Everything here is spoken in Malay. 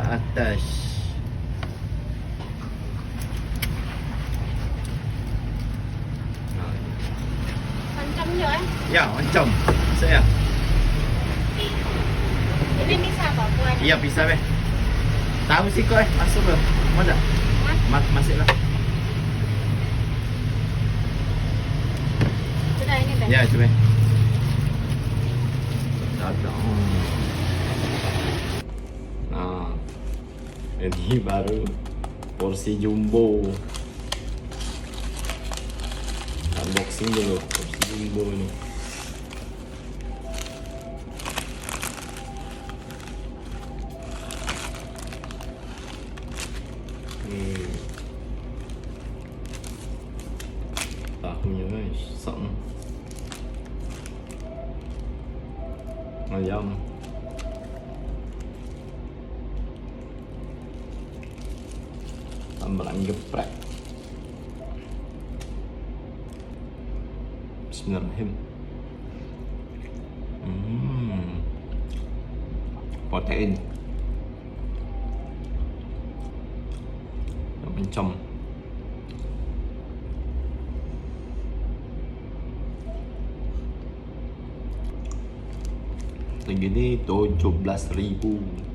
atas. Macam je Ya, macam. Saya. Ini bisa apa buat? Ya, bisa beh. Tahu sih kau masuk belum? Mau tak? Masuklah. Sudah ini dah. Ya, itu beh. Ada. Nah, ini baru porsi jumbo. Unboxing dulu porsi jumbo ini. Tahunya guys, sama ayam. Tambahan geprek. Bismillahirrahmanirrahim. Protein yang mencom. Segini 17.000.